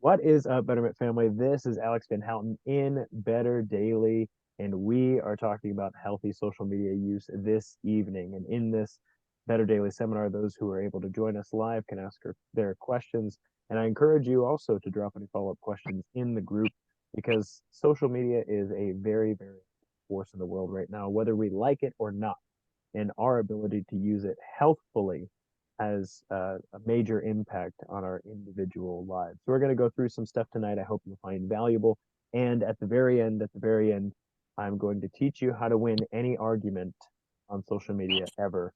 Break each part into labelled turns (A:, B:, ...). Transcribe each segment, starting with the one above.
A: What is up, Betterment family? This is Alex VanHouten in Better Daily, and we are talking about healthy social media use this evening. And in this Better Daily seminar, those who are able to join us live can ask their questions. And I encourage you also to drop any follow-up questions in the group because social media is a very, very force in the world right now, whether we like it or not. And our ability to use it healthfully has a major impact on our individual lives. So we're going to go through some stuff tonight. I hope you'll find valuable. And at the very end, I'm going to teach you how to win any argument on social media ever,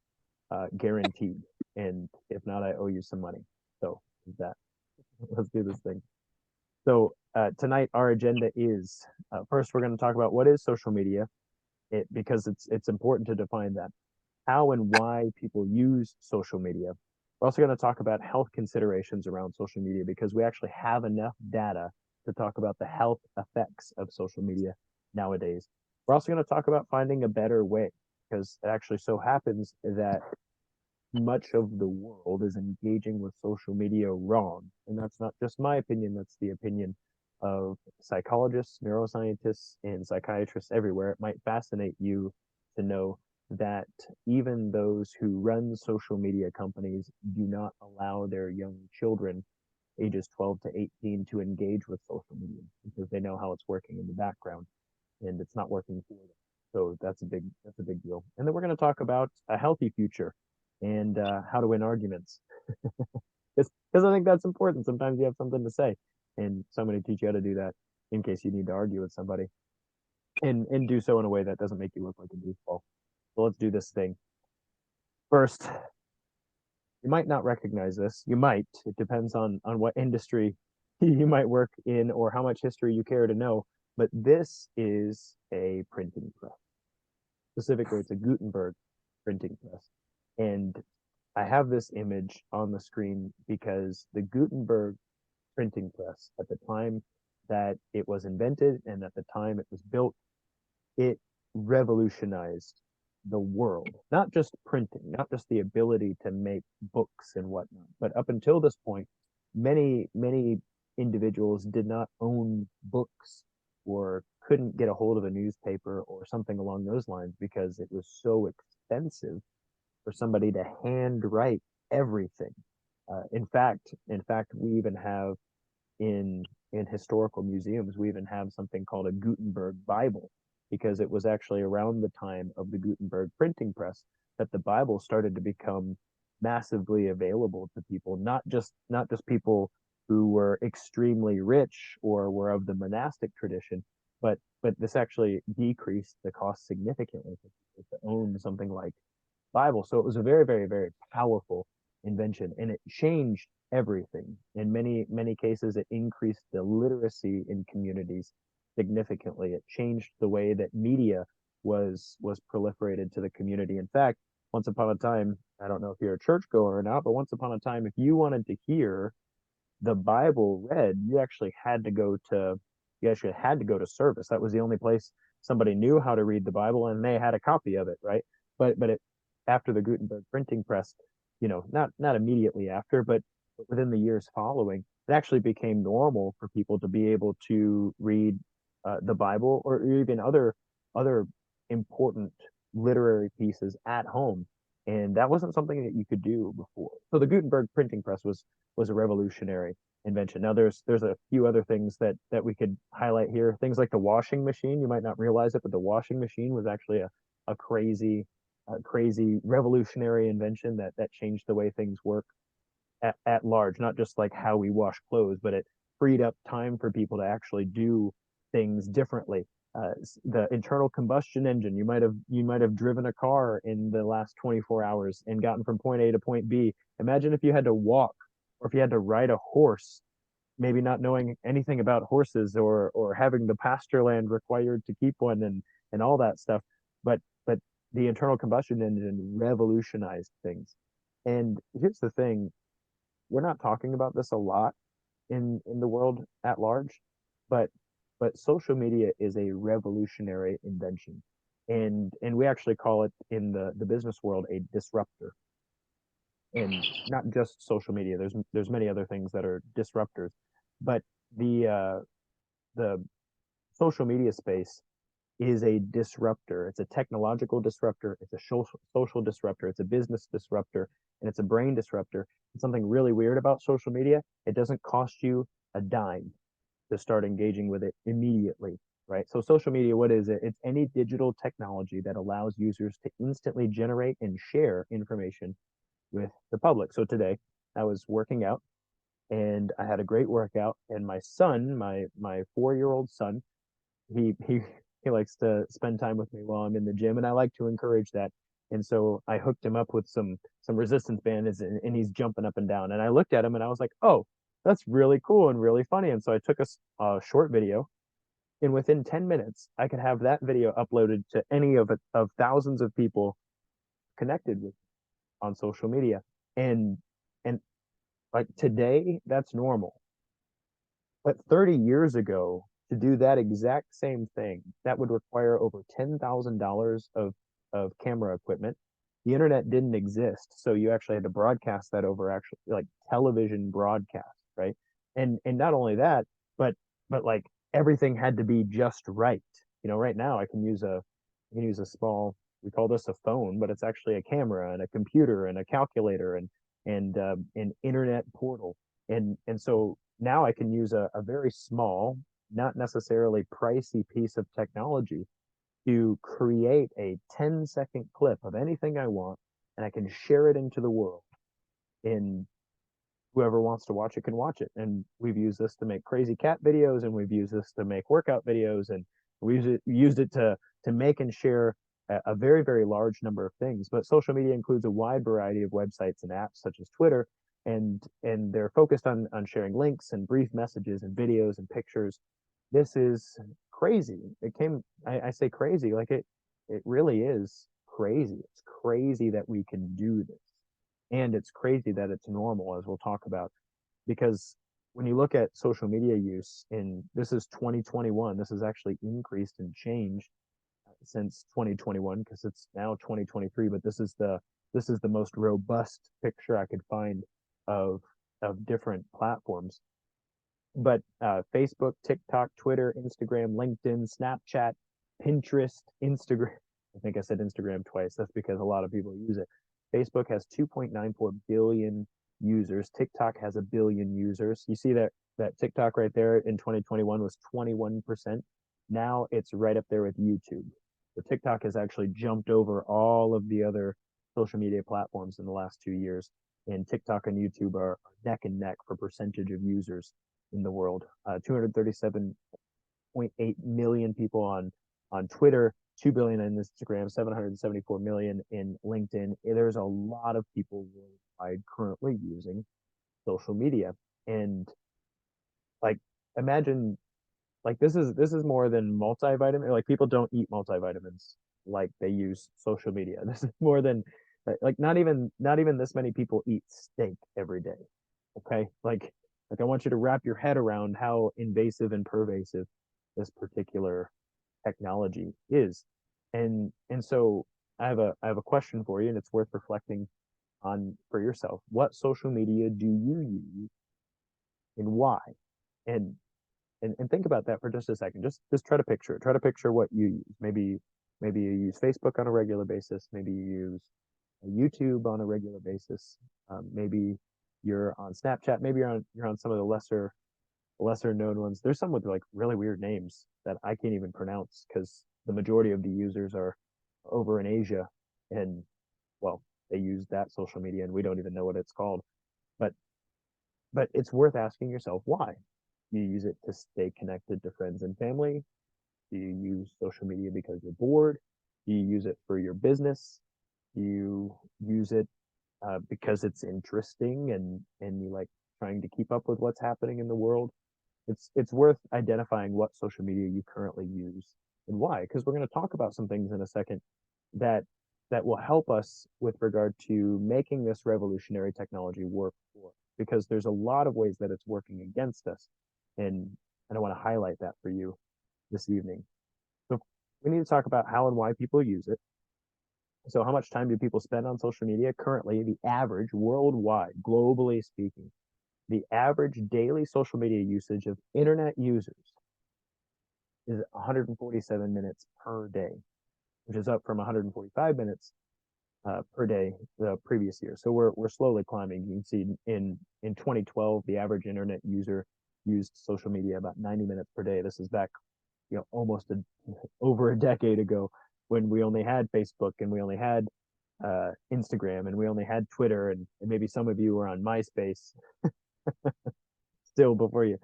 A: guaranteed. And if not, I owe you some money. So that let's do this thing. So tonight our agenda is first we're going to talk about what is social media, because it's important to define that, how and why people use social media. We're also going to talk about health considerations around social media because we actually have enough data to talk about the health effects of social media nowadays. We're also going to talk about finding a better way because it actually so happens that much of the world is engaging with social media wrong. And that's not just my opinion, that's the opinion of psychologists, neuroscientists, and psychiatrists everywhere. It might fascinate you to know that even those who run social media companies do not allow their young children ages 12 to 18 to engage with social media because they know how it's working in the background and it's not working for them. So that's a big deal. And then we're going to talk about a healthy future and how to win arguments. Because I think that's important. Sometimes you have something to say, and somebody teach you how to do that in case you need to argue with somebody, and do so in a way that doesn't make you look like a goofball. So let's do this thing. First, you might not recognize this. You might. It depends on what industry you might work in or how much history you care to know. But this is a printing press. Specifically, it's a Gutenberg printing press. And I have this image on the screen because the Gutenberg printing press, at the time that it was invented and at the time it was built, it revolutionized the world. Not just printing, not just the ability to make books and whatnot, but up until this point, many individuals did not own books or couldn't get a hold of a newspaper or something along those lines because it was so expensive for somebody to handwrite everything. In fact, we even have in historical museums, we even have something called a Gutenberg Bible because it was actually around the time of the Gutenberg printing press that the Bible started to become massively available to people, not just people who were extremely rich or were of the monastic tradition, but this actually decreased the cost significantly for people to own something like Bible. So it was a very, very, very powerful invention, and it changed everything. In many cases, it increased the literacy in communities significantly. It changed the way that media was proliferated to the community. In fact, once upon a time, I don't know if you're a churchgoer or not, but once upon a time, if you wanted to hear the Bible read, you actually had to go to service. That was the only place somebody knew how to read the Bible, and they had a copy of it, right? But after the Gutenberg printing press, not immediately after, but within the years following, it actually became normal for people to be able to read the Bible or even other important literary pieces at home, and that wasn't something that you could do before. So the Gutenberg printing press was a revolutionary invention. Now there's a few other things that we could highlight here. Things like the washing machine. You might not realize it, but the washing machine was actually a crazy revolutionary invention that changed the way things work at large, not just like how we wash clothes, but it freed up time for people to actually do things differently. The internal combustion engine, you might have driven a car in the last 24 hours and gotten from point A to point B. Imagine if you had to walk or if you had to ride a horse, maybe not knowing anything about horses or having the pasture land required to keep one and all that stuff. But the internal combustion engine revolutionized things. And here's the thing, we're not talking about this a lot in the world at large, but social media is a revolutionary invention, and we actually call it in the business world a disruptor. And not just social media. There's many other things that are disruptors, but the the social media space is a disruptor. It's a technological disruptor. It's a social disruptor. It's a business disruptor, and it's a brain disruptor. And something really weird about social media, it doesn't cost you a dime to start engaging with it immediately, right? So social media, what is it? It's any digital technology that allows users to instantly generate and share information with the public. So today I was working out and I had a great workout, and my son, my 4-year old son, he he likes to spend time with me while I'm in the gym, and I like to encourage that. And so I hooked him up with some resistance bands, and he's jumping up and down. And I looked at him and I was like, "Oh, that's really cool and really funny." And so I took a short video, and within 10 minutes, I could have that video uploaded to any of thousands of people connected with on social media. And and like today, that's normal. But 30 years ago, to do that exact same thing, that would require over $10,000 of camera equipment. The internet didn't exist, so you actually had to broadcast that over actually like television broadcast, right? And not only that, but like everything had to be just right. Right now I can use a small, we call this a phone, but it's actually a camera and a computer and a calculator and an internet portal. And so now I can use a very small, not necessarily pricey piece of technology to create a 10-second clip of anything I want, and I can share it into the world. And whoever wants to watch it can watch it. And we've used this to make crazy cat videos, and we've used this to make workout videos, and we've used it to make and share a very, very large number of things. But social media includes a wide variety of websites and apps such as Twitter, and they're focused on sharing links and brief messages and videos and pictures. This is crazy. I say crazy, like it really is crazy. It's crazy that we can do this. And it's crazy that it's normal, as we'll talk about, because when you look at social media use in this is 2021, this has actually increased and changed since 2021 because it's now 2023, but this is the most robust picture I could find of different platforms. But Facebook, TikTok, Twitter, Instagram, LinkedIn, Snapchat, Pinterest, Instagram. I think I said Instagram twice. That's because a lot of people use it. Facebook has 2.94 billion users. TikTok has a billion users. You see that TikTok right there in 2021 was 21%. Now it's right up there with YouTube. So TikTok has actually jumped over all of the other social media platforms in the last 2 years. And TikTok and YouTube are neck and neck for percentage of users in the world. 237.8 million people on Twitter, 2 billion in Instagram, 774 million in LinkedIn. There's a lot of people worldwide currently using social media. And like imagine like this is more than multivitamin. Like people don't eat multivitamins like they use social media. This is more than like not even this many people eat steak every day. Okay? Like I want you to wrap your head around how invasive and pervasive this particular technology is. And so I have a question for you, and it's worth reflecting on for yourself. What social media do you use and why? And and think about that for just a second. Just try to picture it. Try to picture what you use. Maybe you use Facebook on a regular basis. Maybe you use YouTube on a regular basis. Maybe you're on Snapchat. Maybe you're on some of the lesser known ones. There's some with like really weird names that I can't even pronounce because the majority of the users are over in Asia, and well, they use that social media and we don't even know what it's called. But but it's worth asking yourself why. Do you use it to stay connected to friends and family? Do you use social media because you're bored? Do you use it for your business? Do you use it because it's interesting and you like trying to keep up with what's happening in the world? It's worth identifying what social media you currently use and why, because we're going to talk about some things in a second that that will help us with regard to making this revolutionary technology work for us, because there's a lot of ways that it's working against us, and I want to highlight that for you this evening. So we need to talk about how and why people use it. So how much time do people spend on social media currently? The average worldwide, globally speaking, the average daily social media usage of internet users is 147 minutes per day, which is up from 145 minutes per day the previous year. So we're slowly climbing. You can see in 2012, the average internet user used social media about 90 minutes per day. This is back, almost over a decade ago, when we only had Facebook and we only had Instagram and we only had Twitter, and maybe some of you were on MySpace still before you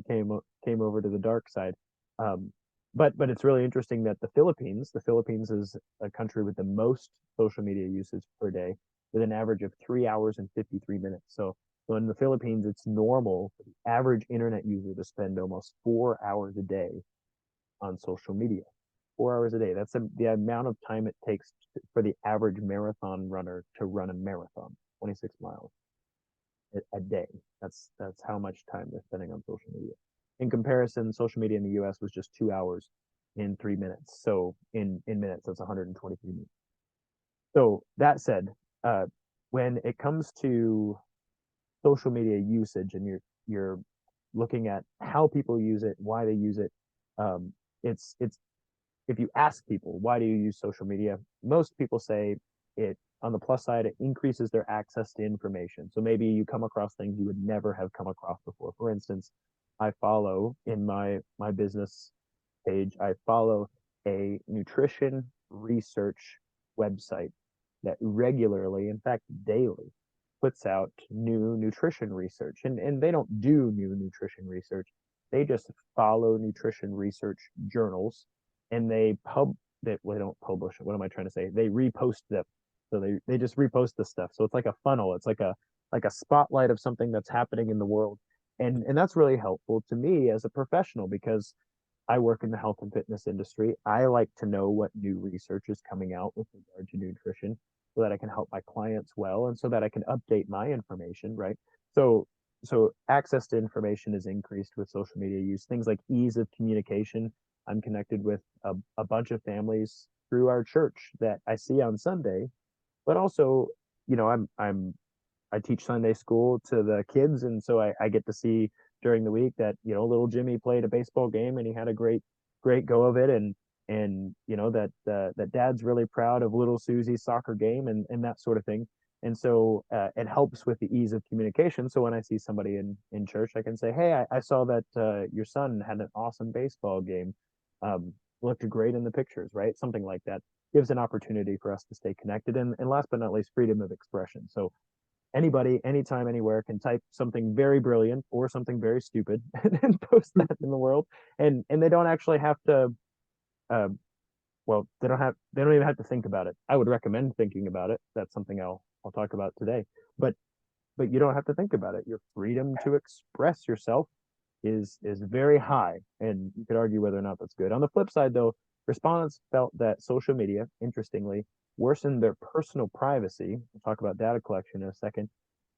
A: came over to the dark side. Um, but it's really interesting that the Philippines is a country with the most social media usage per day, with an average of 3 hours and 53 minutes. So in the Philippines, it's normal for the average internet user to spend almost 4 hours a day on social media. 4 hours a day. That's the amount of time it takes for the average marathon runner to run a marathon, 26 miles a day. That's how much time they're spending on social media. In comparison, social media in the U.S. was just 2 hours in 3 minutes. So in minutes, that's 123 minutes. So that said, when it comes to social media usage, and you're looking at how people use it, why they use it, um, it's if you ask people, why do you use social media, most people say it, on the plus side, it increases their access to information. So maybe you come across things you would never have come across before. For instance, I follow in my business page, I follow a nutrition research website that regularly, in fact, daily, puts out new nutrition research. And they don't do new nutrition research. They just follow nutrition research journals, and they don't publish it. What am I trying to say? They repost them. So they just repost the stuff. So it's like a funnel. It's like a spotlight of something that's happening in the world. And that's really helpful to me as a professional, because I work in the health and fitness industry. I like to know what new research is coming out with regard to nutrition, so that I can help my clients well, and so that I can update my information, right? So so access to information is increased with social media use. Things like ease of communication. I'm connected with a bunch of families through our church that I see on Sunday, but also, I teach Sunday school to the kids, and so I get to see during the week that, little Jimmy played a baseball game and he had a great go of it, and that dad's really proud of little Susie's soccer game, and that sort of thing. And so it helps with the ease of communication. So when I see somebody in church, I can say, hey, I saw that your son had an awesome baseball game. Looked great in the pictures, right? Something like that gives an opportunity for us to stay connected. And last but not least, freedom of expression. So anybody, anytime, anywhere can type something very brilliant or something very stupid and post that in the world. And they don't actually have to, uh, well, they don't even have to think about it. I would recommend thinking about it. That's something I'll talk about today. But but you don't have to think about it. Your freedom to express yourself is very high, and you could argue whether or not that's good. On the flip side, though, respondents felt that social media, interestingly, worsened their personal privacy. We'll talk about data collection in a second,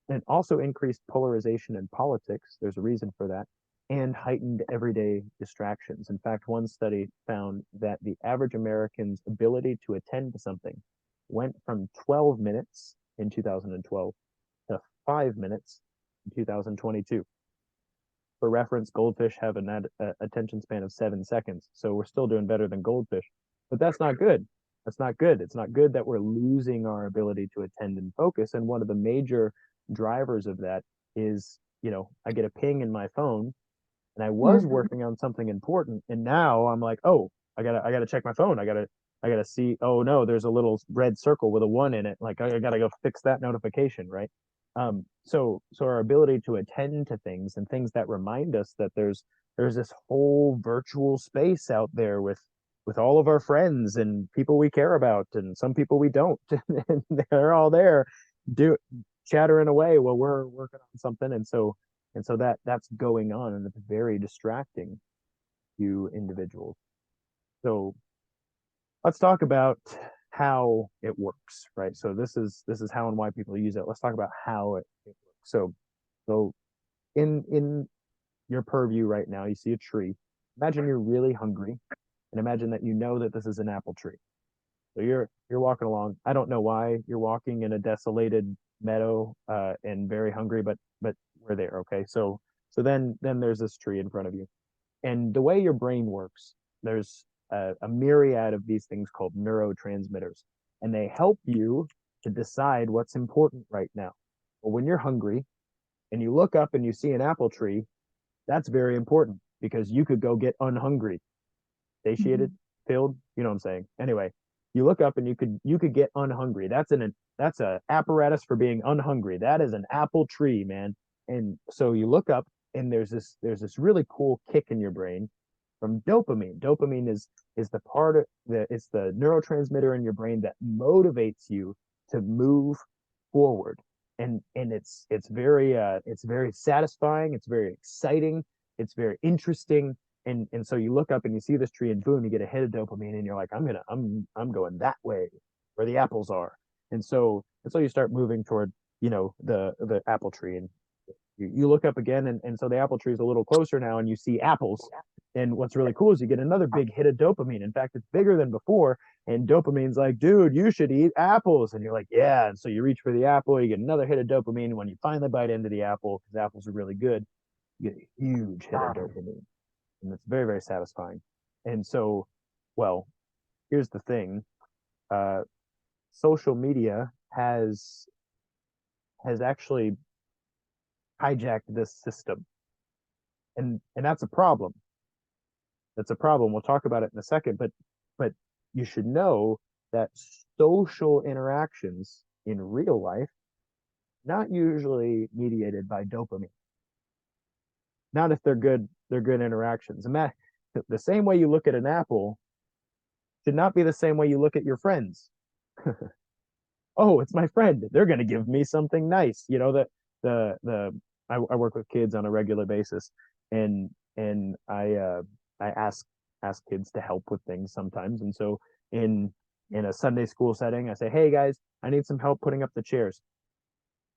A: and also increased polarization in politics. There's a reason for that, and heightened everyday distractions. In fact, one study found that the average American's ability to attend to something went from 12 minutes in 2012 to 5 minutes in 2022. For reference, goldfish have an attention span of 7 seconds. So we're still doing better than goldfish, but that's not good. That's not good. It's not good that we're losing our ability to attend and focus. And one of the major drivers of that is, I get a ping in my phone, and I was working on something important, and now I'm like, oh, I gotta check my phone. I gotta see. Oh no, there's a little red circle with a one in it. Like I gotta go fix that notification, right? So our ability to attend to things, and things that remind us that there's this whole virtual space out there with all of our friends and people we care about, and some people we don't, and they're all there, do chattering away while we're working on something, and so that's going on, and it's very distracting to individuals. So let's talk about how it works, right? So this is how and why people use it. Let's talk about how it works. So in your purview right now, you see a tree. Imagine you're really hungry, and imagine that you know that this is an apple tree. So you're walking along. I don't know why you're walking in a desolated meadow and very hungry, but we're there, okay? Okay, so then there's this tree in front of you. And the way your brain works, there's a myriad of these things called neurotransmitters, and they help you to decide what's important right now. Well, when you're hungry and you look up and you see an apple tree, that's very important because you could go get unhungry, satiated,
B: Mhm.
A: filled. You know what I'm saying? Anyway, you look up and you could get unhungry. That's a apparatus for being unhungry. That is an apple tree, man. And so you look up and there's this really cool kick in your brain from dopamine. Dopamine is the part of the it's the neurotransmitter in your brain that motivates you to move forward. And it's very satisfying, it's very exciting, it's very interesting. And so you look up and you see this tree and boom, you get a hit of dopamine and you're like, I'm going that way where the apples are. And so you start moving toward, the apple tree. And you look up again, and so the apple tree is a little closer now, and you see apples. And what's really cool is you get another big hit of dopamine. In fact, it's bigger than before. And dopamine's like, dude, you should eat apples. And you're like, yeah. And so you reach for the apple, you get another hit of dopamine. And when you finally bite into the apple, because apples are really good, you get a huge hit of dopamine. And it's very, very satisfying. And so, well, here's the thing. Uh, Social media has actually hijacked this system. And that's a problem. That's a problem. We'll talk about it in a second, but you should know that social interactions in real life not usually mediated by dopamine. Not if they're good interactions. And that the same way you look at an apple should not be the same way you look at your friends. Oh, it's my friend. They're going to give me something nice. I work with kids on a regular basis, and I ask kids to help with things sometimes. And so in a Sunday school setting, I say, "Hey guys, I need some help putting up the chairs."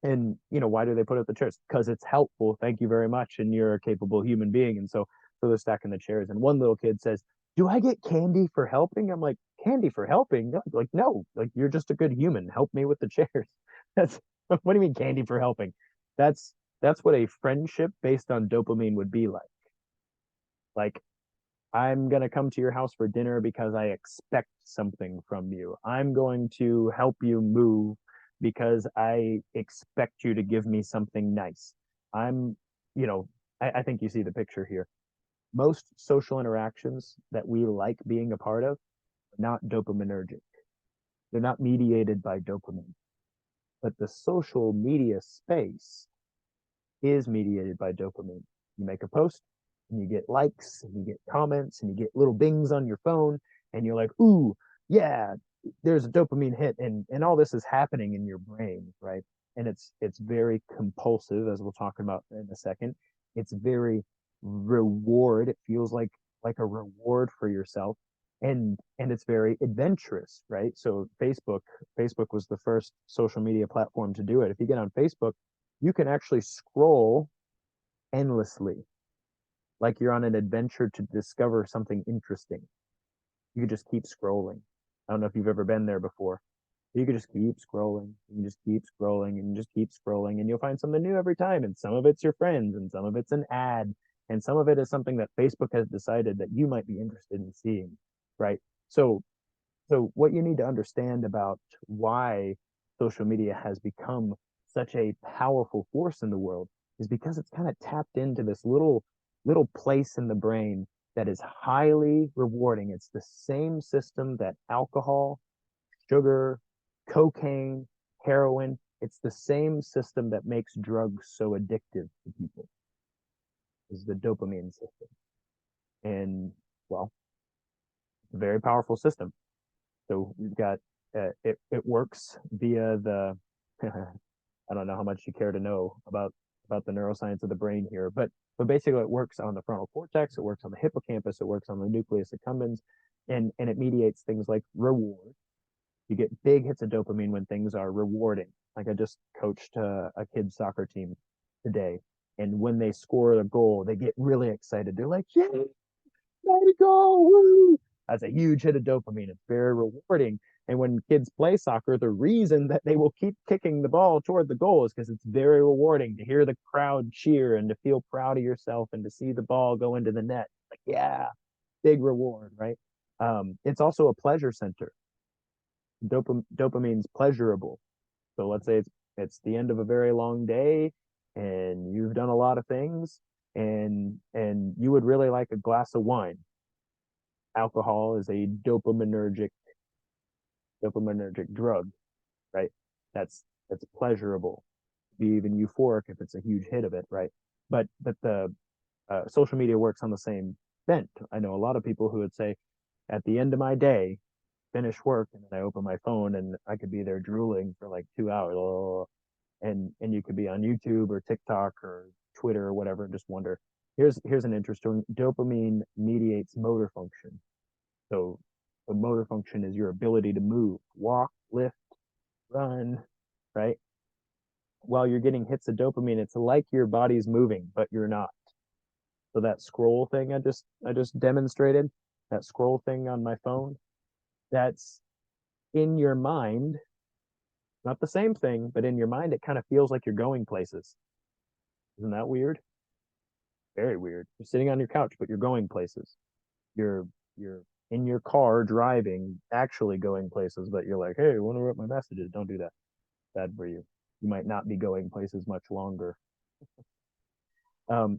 A: And why do they put up the chairs? Because it's helpful. Thank you very much, and you're a capable human being. And so they're stacking the chairs. And one little kid says, "Do I get candy for helping?" I'm like, "Candy for helping?" No, like, no, like you're just a good human. Help me with the chairs. That's what do you mean candy for helping? That's that's what a friendship based on dopamine would be like. Like, I'm going to come to your house for dinner because I expect something from you. I'm going to help you move because I expect you to give me something nice. I'm, you know, I think you see the picture here. Most social interactions that we like being a part of are not dopaminergic. They're not mediated by dopamine. But the social media space is mediated by dopamine. You make a post and you get likes and you get comments and you get little bings on your phone and you're like, ooh, yeah, there's a dopamine hit, and all this is happening in your brain, right? And it's very compulsive, as we'll talk about in a second. It's very reward. It feels like a reward for yourself. And it's very adventurous, right? So Facebook was the first social media platform to do it. If you get on Facebook, you can actually scroll endlessly, like you're on an adventure to discover something interesting. You could just keep scrolling. I don't know if you've ever been there before. You could just keep scrolling. You can just keep scrolling and just keep scrolling, and you'll find something new every time. And some of it's your friends, and some of it's an ad, and some of it is something that Facebook has decided that you might be interested in seeing, right? So so what you need to understand about why social media has become such a powerful force in the world is because it's kind of tapped into this little place in the brain that is highly rewarding. It's the same system that alcohol, sugar, cocaine, heroin, it's the same system that makes drugs so addictive to people, is the dopamine system. And well, it's a very powerful system. So we've got it works via the I don't know how much you care to know about the neuroscience of the brain here, but basically it works on the frontal cortex, it works on the hippocampus, it works on the nucleus accumbens, and it mediates things like reward. You get big hits of dopamine when things are rewarding. Like I just coached a kid's soccer team today, and when they score a goal, they get really excited. They're like, "Yeah, way to go! Woo!" That's a huge hit of dopamine. It's very rewarding. And when kids play soccer, the reason that they will keep kicking the ball toward the goal is because it's very rewarding to hear the crowd cheer and to feel proud of yourself and to see the ball go into the net. Like, yeah, big reward, right? It's also a pleasure center. Dopamine's pleasurable. So let's say it's the end of a very long day and you've done a lot of things and you would really like a glass of wine. Alcohol is a dopaminergic drug, right? That's pleasurable, be even euphoric if it's a huge hit of it, right? But the social media works on the same bent. I know a lot of people who would say, at the end of my day, finish work, and then I open my phone and I could be there drooling for like 2 hours, and you could be on YouTube or TikTok or Twitter or whatever, and just wonder. Here's an interesting dopamine mediates motor function. So the motor function is your ability to move, walk, lift, run, right? While you're getting hits of dopamine, it's like your body's moving, but you're not. So that scroll thing I just demonstrated, that scroll thing on my phone, that's in your mind, not the same thing, but in your mind, it kind of feels like you're going places. Isn't that weird? Very weird. You're sitting on your couch, but you're going places. You're in your car driving, actually going places, but you're like, hey, I wonder what my message is. Don't do that. Bad for you. You might not be going places much longer.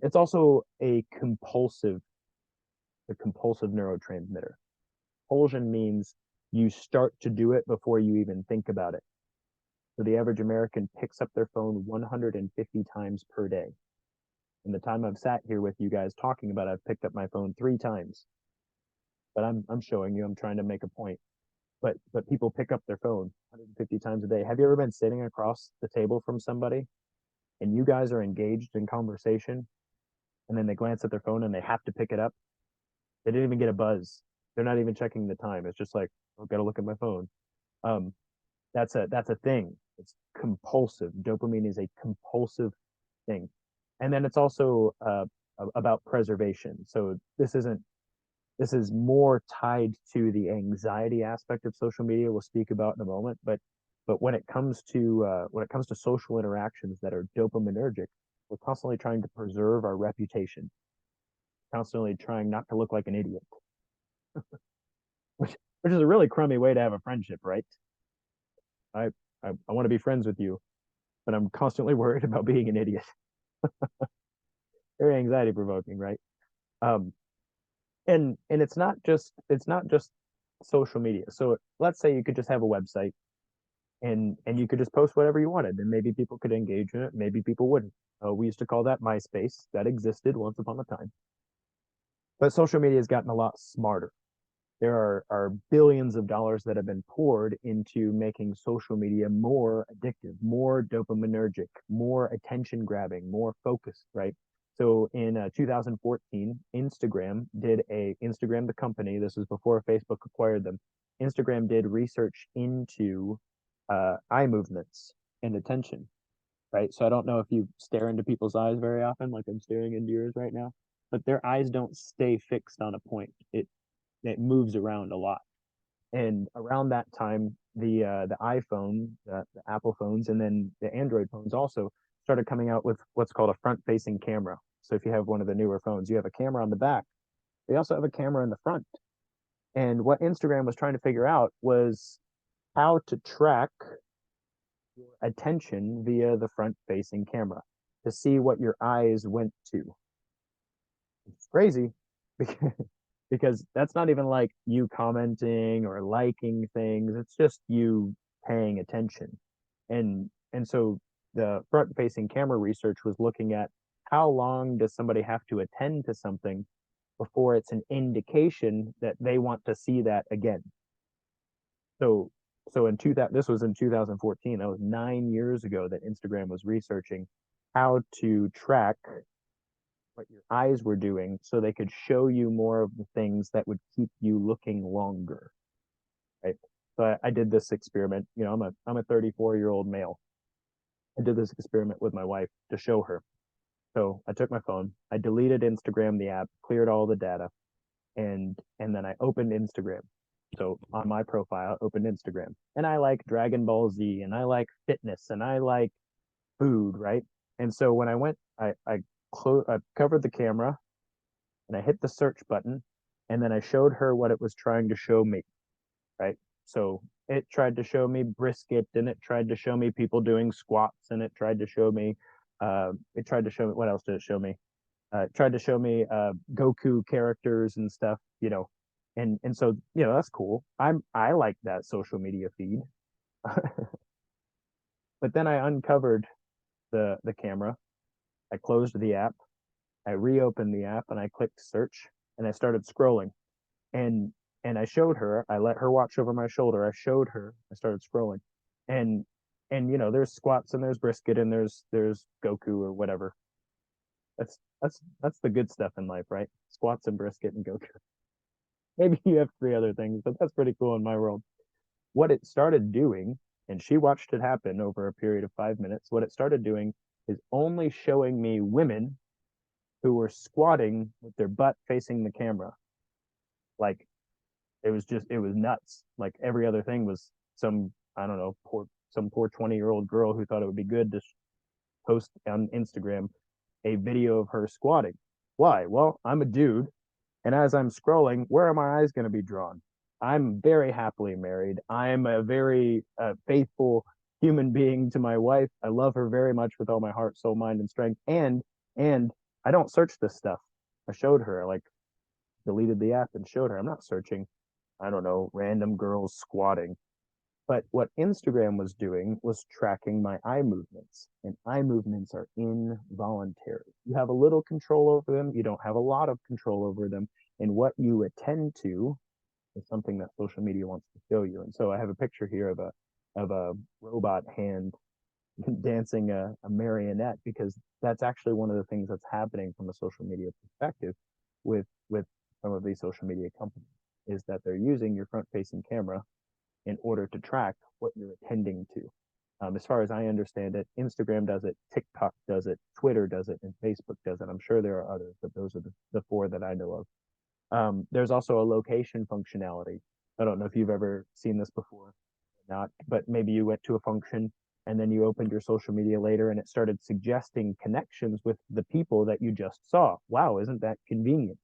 A: It's also a compulsive neurotransmitter. Compulsion means you start to do it before you even think about it. So the average American picks up their phone 150 times per day. In the time I've sat here with you guys talking about it, I've picked up my phone 3 times. But I'm showing you, I'm trying to make a point. But people pick up their phone 150 times a day. Have you ever been sitting across the table from somebody and you guys are engaged in conversation and then they glance at their phone and they have to pick it up? They didn't even get a buzz. They're not even checking the time. It's just like, I've got to look at my phone. Um, that's a thing. It's compulsive. Dopamine is a compulsive thing, and then it's also about preservation. So this is more tied to the anxiety aspect of social media. We'll speak about in a moment, but when it comes to social interactions that are dopaminergic, we're constantly trying to preserve our reputation, constantly trying not to look like an idiot, which is a really crummy way to have a friendship, right? I I want to be friends with you, but I'm constantly worried about being an idiot. Very anxiety provoking, right? Um, and it's not just social media. So let's say you could just have a website and you could just post whatever you wanted, and maybe people could engage in it, maybe people wouldn't. We used to call that MySpace. That existed once upon a time. But social media has gotten a lot smarter. There are billions of dollars that have been poured into making social media more addictive, more dopaminergic, more attention grabbing, more focused, right? So in 2014, Instagram, the company, this was before Facebook acquired them. Instagram did research into eye movements and attention, right? So I don't know if you stare into people's eyes very often, like I'm staring into yours right now, but their eyes don't stay fixed on a point. It moves around a lot. And around that time, the iPhone, the Apple phones, and then the Android phones also started coming out with what's called a front-facing camera. So if you have one of the newer phones, you have a camera on the back. They also have a camera in the front. And what Instagram was trying to figure out was how to track your attention via the front-facing camera to see what your eyes went to. It's crazy because that's not even like you commenting or liking things. It's just you paying attention. And so the front facing camera research was looking at how long does somebody have to attend to something before it's an indication that they want to see that again. So this was in 2014. That was 9 years ago that Instagram was researching how to track what your eyes were doing so they could show you more of the things that would keep you looking longer, right? So I did this experiment. I'm a 34-year-old male. I did this experiment with my wife to show her. So I took my phone, I deleted Instagram, the app, cleared all the data, and then I opened Instagram. So on my profile, I opened Instagram, and I like Dragon Ball Z, and I like fitness, and I like food, right? And so when I went, I covered the camera and I hit the search button, and then I showed her what it was trying to show me, right? So it tried to show me brisket, and it tried to show me people doing squats, and it tried to show me, it tried to show me, what else did it show me? It tried to show me Goku characters and stuff, and so that's cool. I like that social media feed, but then I uncovered the camera, I closed the app, I reopened the app, and I clicked search, and I started scrolling, and I showed her. I let her watch over my shoulder. I showed her. I started scrolling, and there's squats and there's brisket and there's Goku or whatever. That's the good stuff in life, right? Squats and brisket and Goku. Maybe you have three other things, but that's pretty cool in my world. What it started doing, and she watched it happen over a period of 5 minutes. What it started doing is only showing me women who were squatting with their butt facing the camera. Like it was nuts. Like every other thing was some, I don't know, some poor 20-year-old girl who thought it would be good to post on Instagram a video of her squatting. Why? Well, I'm a dude, and as I'm scrolling, where are my eyes going to be drawn? I'm very happily married. I'm a very faithful human being to my wife. I love her very much with all my heart, soul, mind, and strength. And I don't search this stuff. I showed her, like, deleted the app and showed her. I'm not searching, I don't know, random girls squatting. But what Instagram was doing was tracking my eye movements, and eye movements are involuntary. You have a little control over them, you don't have a lot of control over them, and what you attend to is something that social media wants to show you. And so I have a picture here of a robot hand dancing a marionette, because that's actually one of the things that's happening from a social media perspective with some of these social media companies, is that they're using your front facing camera in order to track what you're attending to. As far as I understand it, Instagram does it, TikTok does it, Twitter does it, and Facebook does it. I'm sure there are others, but those are the four that I know of. There's also a location functionality. I don't know if you've ever seen this before or not, but maybe you went to a function and then you opened your social media later and it started suggesting connections with the people that you just saw. Wow, isn't that convenient?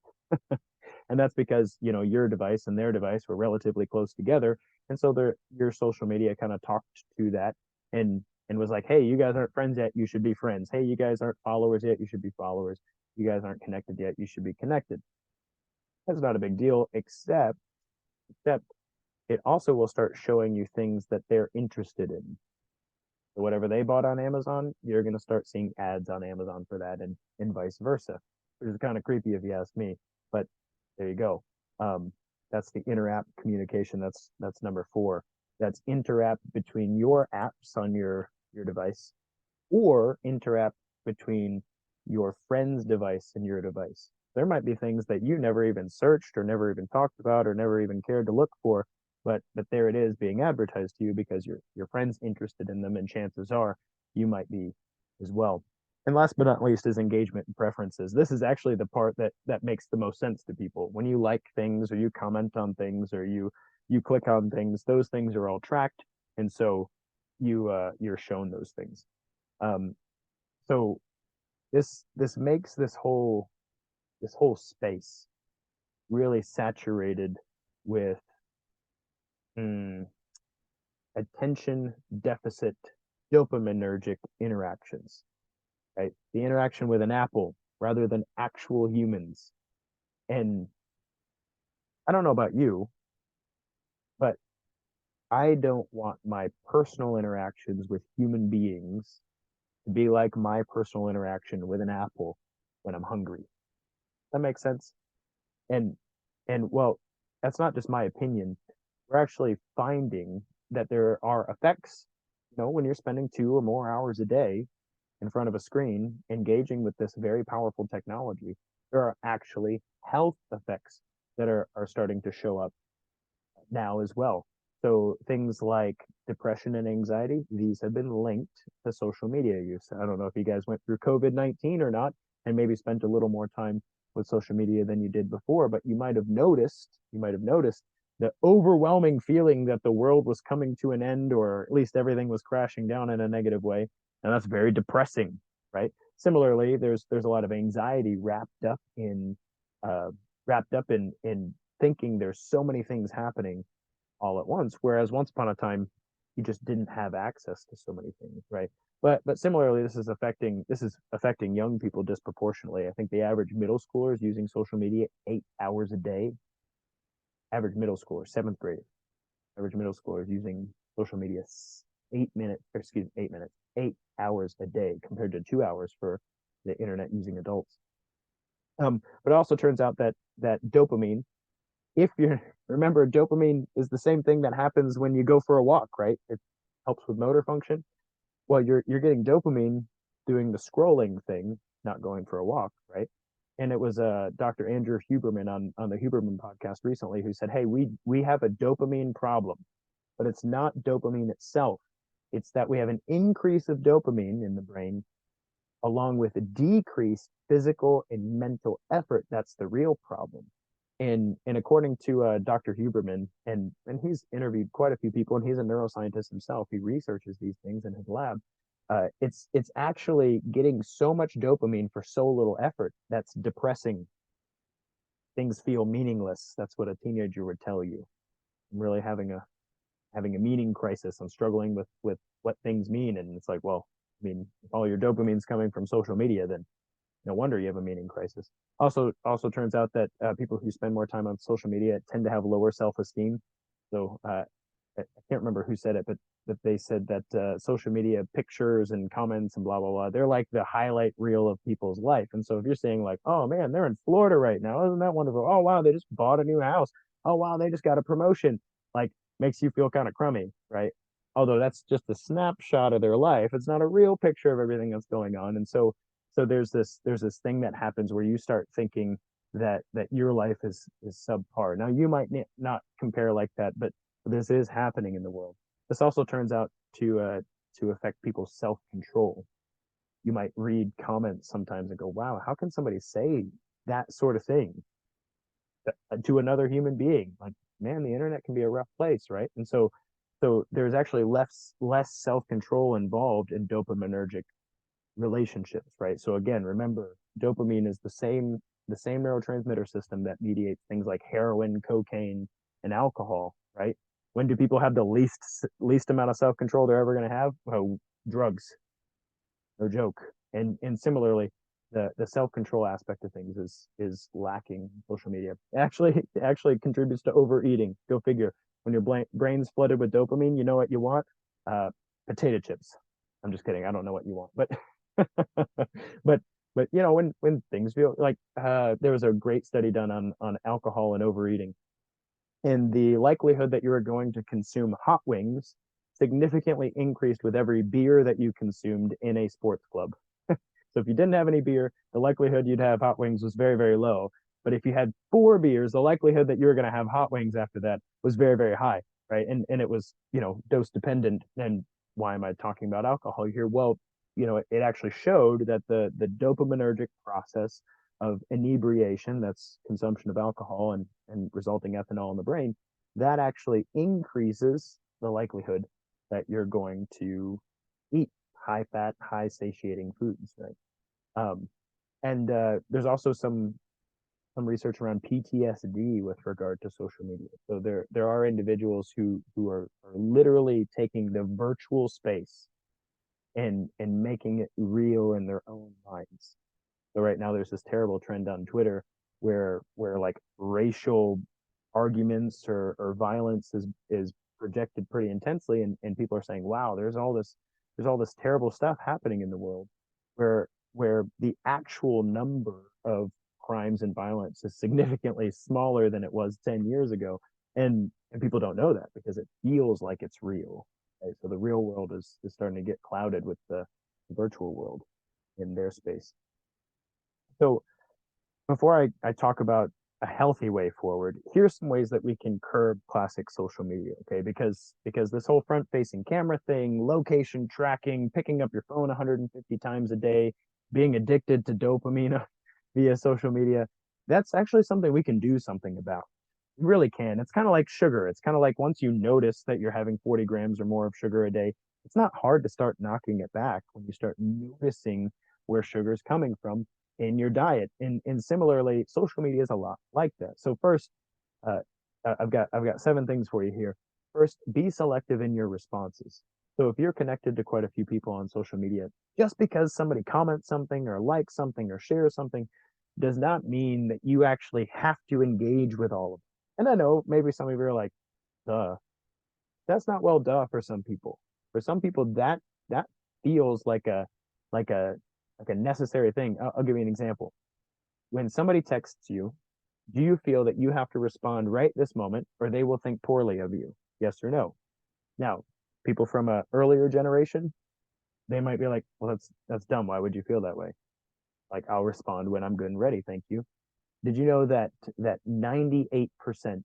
A: And that's because your device and their device were relatively close together, and so your social media kind of talked to that and was like, hey, you guys aren't friends yet, you should be friends. Hey, you guys aren't followers yet, you should be followers. You guys aren't connected yet, you should be connected. That's not a big deal, except it also will start showing you things that they're interested in. So whatever they bought on Amazon, you're going to start seeing ads on Amazon for that, and vice versa, which is kind of creepy if you ask me. But there you go. That's the inter-app communication. That's number 4. That's inter-app between your apps on your device, or interact between your friend's device and your device. There might be things that you never even searched or never even talked about or never even cared to look for, but there it is being advertised to you because your friend's interested in them, and chances are you might be as well. And last but not least is engagement and preferences. This is actually the part that makes the most sense to people. When you like things or you comment on things or you click on things, those things are all tracked, and so you're shown those things. Um, so this makes this whole space really saturated with mm, attention deficit dopaminergic interactions, right? The interaction with an apple rather than actual humans. And I don't know about you, but I don't want my personal interactions with human beings to be like my personal interaction with an apple when I'm hungry. That makes sense? And well, that's not just my opinion. We're actually finding that there are effects, when you're spending 2 or more hours a day in front of a screen engaging with this very powerful technology, there are actually health effects that are starting to show up now as well. So things like depression and anxiety, these have been linked to social media use. I don't know if you guys went through COVID-19 or not, and maybe spent a little more time with social media than you did before, but you might have noticed the overwhelming feeling that the world was coming to an end, or at least everything was crashing down in a negative way. And that's very depressing, right? Similarly, there's a lot of anxiety uh, wrapped up in thinking there's so many things happening all at once, whereas once upon a time you just didn't have access to so many things, right? But similarly, this is affecting young people disproportionately. I think the average middle schooler is using social media 8 hours a day. Average middle schooler, seventh grade, average middle schooler is using social media 8 minutes, or excuse me, 8 minutes, 8 hours a day compared to 2 hours for the internet using adults. But it also turns out that dopamine, if you remember, dopamine is the same thing that happens when you go for a walk, right? It helps with motor function. Well, you're getting dopamine doing the scrolling thing, not going for a walk, right? And it was Dr. Andrew Huberman on the Huberman podcast recently who said, "Hey, we have a dopamine problem, but it's not dopamine itself. It's that we have an increase of dopamine in the brain along with a decreased physical and mental effort. That's the real problem." And according to Dr. Huberman, and he's interviewed quite a few people, and he's a neuroscientist himself. He researches these things in his lab. It's actually getting so much dopamine for so little effort that's depressing. Things feel meaningless. That's what a teenager would tell you. I'm really having a meaning crisis. I'm struggling with what things mean, and it's like, well, I mean, if all your dopamine's coming from social media, then no wonder you have a meaning crisis. Also turns out that people who spend more time on social media tend to have lower self-esteem. So I can't remember who said it, but they said that social media pictures and comments and blah blah blah, they're like the highlight reel of people's life. And so if you're saying like, oh man, they're in Florida right now, isn't that wonderful? Oh wow, they just bought a new house. Oh wow, they just got a promotion. Like makes you feel kind of crummy, right? Although that's just a snapshot of their life. It's not a real picture of everything that's going on. And so there's this thing that happens where you start thinking that your life is subpar. Now you might not compare like that, but this is happening in the world. This also turns out to affect people's self-control. You might read comments sometimes and go, "Wow, how can somebody say that sort of thing to another human being?" Like, man, the internet can be a rough place, right? And so there's actually less self-control involved in dopaminergic relationships, right? So again, remember, dopamine is the same neurotransmitter system that mediates things like heroin, cocaine, and alcohol, right? When do people have the least amount of self-control they're ever going to have? Oh, drugs, no joke. And similarly, the self-control aspect of things is lacking in social media. It actually contributes to overeating. Go figure. When your brain's flooded with dopamine, you know what you want? Uh, Potato chips. I'm just kidding. I don't know what you want, but but when things feel like there was a great study done on alcohol and overeating, and the likelihood that you are going to consume hot wings significantly increased with every beer that you consumed in a sports club. So if you didn't have any beer, the likelihood you'd have hot wings was very, very low. But if you had 4 beers, the likelihood that you were going to have hot wings after that was very, very high, right? And it was, dose dependent. And why am I talking about alcohol here? Well, it actually showed that the dopaminergic process of inebriation, that's consumption of alcohol and resulting ethanol in the brain, that actually increases the likelihood that you're going to eat high fat, high satiating foods, right? Um, and there's also some research around PTSD with regard to social media. So there are individuals who are literally taking the virtual space and making it real in their own minds. So right now there's this terrible trend on Twitter where like racial arguments or violence is projected pretty intensely, and people are saying, wow, there's all this terrible stuff happening in the world where the actual number of crimes and violence is significantly smaller than it was 10 years ago. And people don't know that because it feels like it's real. Right? So the real world is starting to get clouded with the virtual world in their space. So before I talk about a healthy way forward, here's some ways that we can curb classic social media, okay? Because this whole front-facing camera thing, location tracking, picking up your phone 150 times a day, being addicted to dopamine via social media, that's actually something we can do something about. You really can. It's kind of like sugar. It's kind of like once you notice that you're having 40 grams or more of sugar a day, it's not hard to start knocking it back when you start noticing where sugar is coming from in your diet. And similarly, social media is a lot like that. So first, uh, I've got 7 things for you here. First, be selective in your responses. So if you're connected to quite a few people on social media, just because somebody comments something or likes something or shares something does not mean that you actually have to engage with all of them. And I know maybe some of you are like, duh. That's not well duh for some people. For some people, that feels like a like a necessary thing. I'll give you an example. When somebody texts you, do you feel that you have to respond right this moment, or they will think poorly of you? Yes or no? Now, people from a earlier generation, they might be like, "Well, that's dumb. Why would you feel that way?" Like, I'll respond when I'm good and ready. Thank you. Did you know that 98%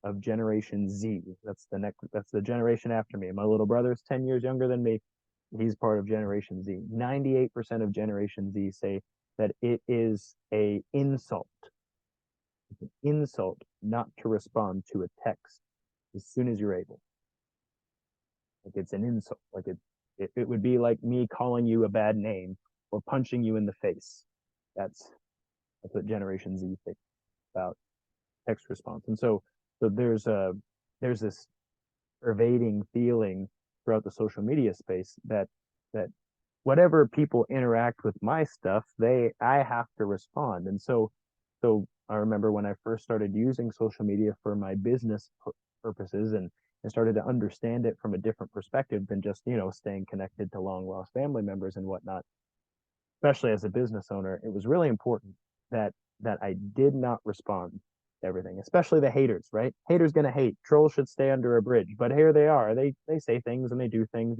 A: of Generation Z, that's the generation after me. My little brother's 10 years younger than me. He's part of Generation Z. 98% of Generation Z say that it is a insult not to respond to a text as soon as you're able. Like it's an insult. Like it would be like me calling you a bad name or punching you in the face. That's that's what Generation Z thinks about text response. And so there's this pervading feeling throughout the social media space that whatever people interact with my stuff, I have to respond. And so I remember when I first started using social media for my business purposes and started to understand it from a different perspective than just, staying connected to long lost family members and whatnot, especially as a business owner, it was really important that I did not respond to everything, especially the haters, right? Haters gonna hate. Trolls should stay under a bridge. But here they are. They say things and they do things.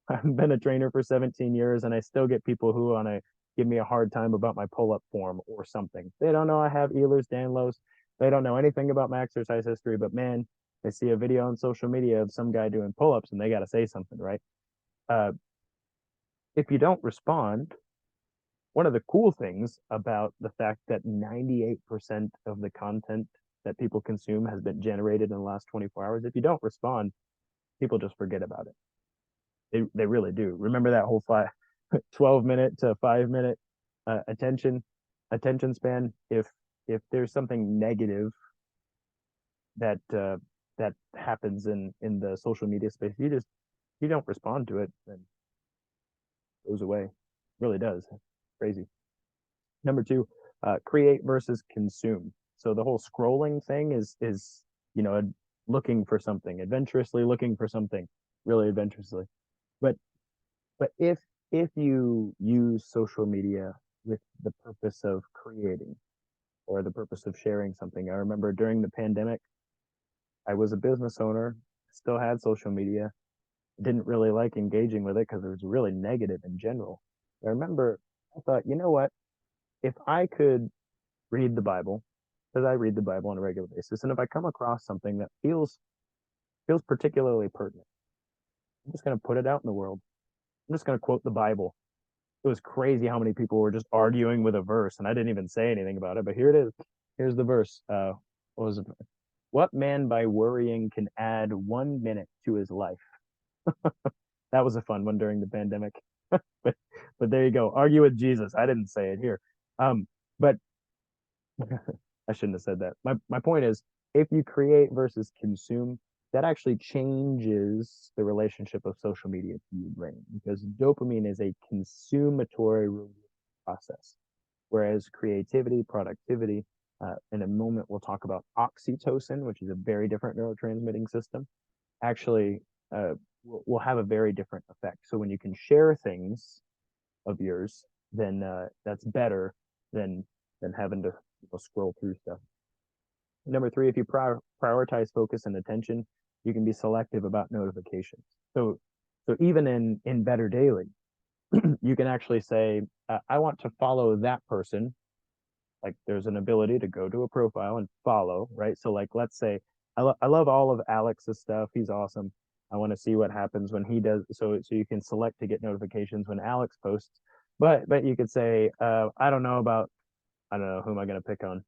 A: I've been a trainer for 17 years and I still get people who want to give me a hard time about my pull-up form or something. They don't know I have Ehlers Danlos. They don't know anything about my exercise history, but man, they see a video on social media of some guy doing pull-ups and they got to say something, right? Uh, if you don't respond, one of the cool things about the fact that 98% of the content that people consume has been generated in the last 24 hours, if you don't respond, people just forget about it. They really do. Remember that whole 12 minute to 5 minute attention span. If there's something negative that that happens in the social media space, you don't respond to it, then it goes away. It really does. Crazy. Number two, create versus consume. So the whole scrolling thing is you know looking for something, adventurously looking for something, really adventurously. But but if you use social media with the purpose of creating or the purpose of sharing something, I remember during the pandemic, I was a business owner, still had social media, didn't really like engaging with it because it was really negative in general. I remember I thought, you know what? If I could read the Bible, because I read the Bible on a regular basis, and if I come across something that feels particularly pertinent, I'm just going to put it out in the world. I'm just going to quote the Bible. It was crazy how many people were just arguing with a verse, and I didn't even say anything about it. But here it is. Here's the verse. What was it? What man by worrying can add 1 minute to his life? That was a fun one during the pandemic. But there you go. Argue with Jesus. I didn't say it here. But I shouldn't have said that. My point is, if you create versus consume, that actually changes the relationship of social media to your brain because dopamine is a consumatory process, whereas creativity, productivity, in a moment we'll talk about oxytocin, which is a very different neurotransmitting system, actually will have a very different effect. So when you can share things of yours, then that's better than having to scroll through stuff. Number three, if you prioritize focus and attention, you can be selective about notifications. So even in Better Daily, you can actually say, I want to follow that person. Like there's an ability to go to a profile and follow, right? So like let's say I love all of Alex's stuff. He's awesome. I want to see what happens when he does. So you can select to get notifications when Alex posts. But you could say, I don't know, who am I going to pick on?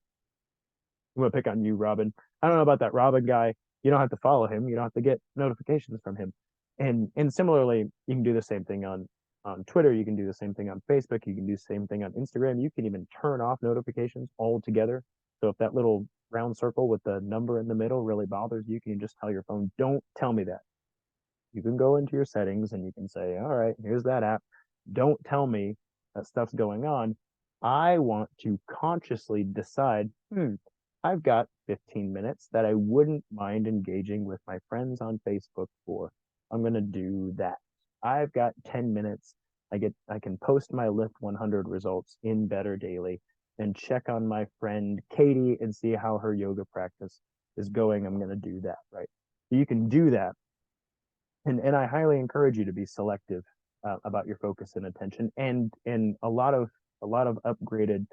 A: I'm gonna pick on you, Robin. I don't know about that Robin guy. You don't have to follow him. You don't have to get notifications from him. And similarly, you can do the same thing on Twitter. You can do the same thing on Facebook. You can do the same thing on Instagram. You can even turn off notifications altogether. So if that little round circle with the number in the middle really bothers you, can you just tell your phone, don't tell me that. You can go into your settings and you can say, all right, here's that app. Don't tell me that stuff's going on. I want to consciously decide, I've got 15 minutes that I wouldn't mind engaging with my friends on Facebook for. I'm going to do that. I've got 10 minutes. I can post my Lift 100 results in Better Daily and check on my friend Katie and see how her yoga practice is going. I'm going to do that, right? So you can do that, and I highly encourage you to be selective about your focus and attention. And a lot of upgraded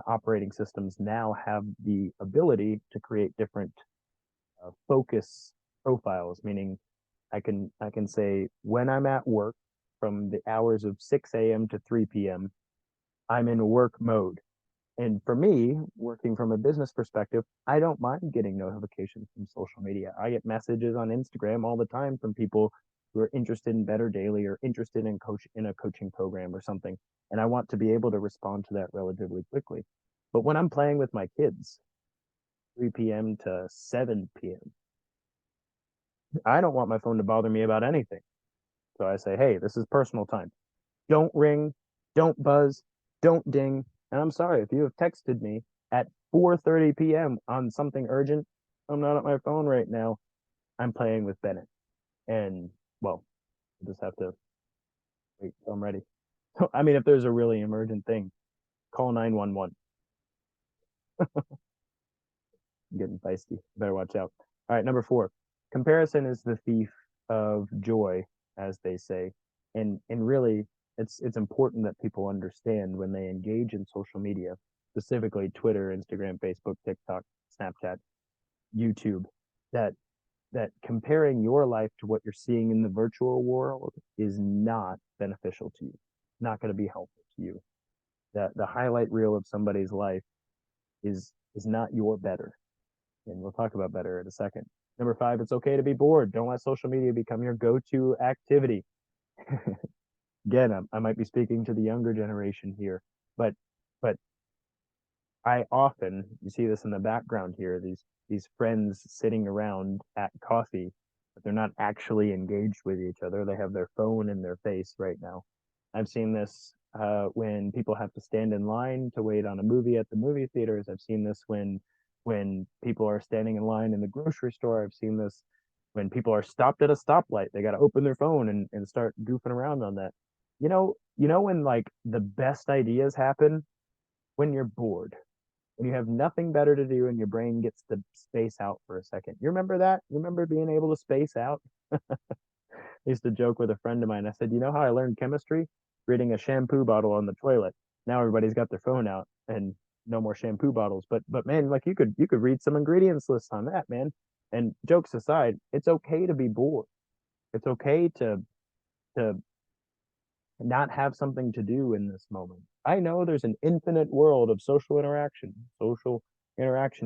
A: operating systems now have the ability to create different focus profiles, meaning I can say when I'm at work from the hours of 6 a.m. to 3 p.m. I'm in work mode. And for me, working from a business perspective, I don't mind getting notifications from social media. I get messages on Instagram all the time from people who are interested in Better Daily or interested in a coaching program or something. And I want to be able to respond to that relatively quickly. But when I'm playing with my kids, 3 p.m. to 7 p.m., I don't want my phone to bother me about anything. So I say, hey, this is personal time. Don't ring, don't buzz, don't ding. And I'm sorry if you have texted me at 4:30 p.m. on something urgent. I'm not at my phone right now. I'm playing with Bennett. And well, I just have to wait till I'm ready. So, I mean, if there's a really emergent thing, call 911. I'm getting feisty. Better watch out. All right, number 4. Comparison is the thief of joy, as they say. And really it's important that people understand when they engage in social media, specifically Twitter, Instagram, Facebook, TikTok, Snapchat, YouTube, that comparing your life to what you're seeing in the virtual world is not beneficial to you, not going to be helpful to you. That the highlight reel of somebody's life is not your better. And we'll talk about better in a second. Number 5, it's okay to be bored. Don't let social media become your go-to activity. Again, I might be speaking to the younger generation here, but but I often, you see this in the background here, these friends sitting around at coffee, but they're not actually engaged with each other. They have their phone in their face right now. I've seen this when people have to stand in line to wait on a movie at the movie theaters. I've seen this when people are standing in line in the grocery store. I've seen this when people are stopped at a stoplight. They got to open their phone and start goofing around on that. You know when like the best ideas happen when you're bored, when you have nothing better to do and your brain gets to space out for a second. You remember that? You remember being able to space out? I used to joke with a friend of mine. I said, you know how I learned chemistry? Reading a shampoo bottle on the toilet. Now everybody's got their phone out and no more shampoo bottles. But man, like you could read some ingredients lists on that, man. And jokes aside, it's okay to be bored. It's okay to not have something to do in this moment. I know there's an infinite world of social interaction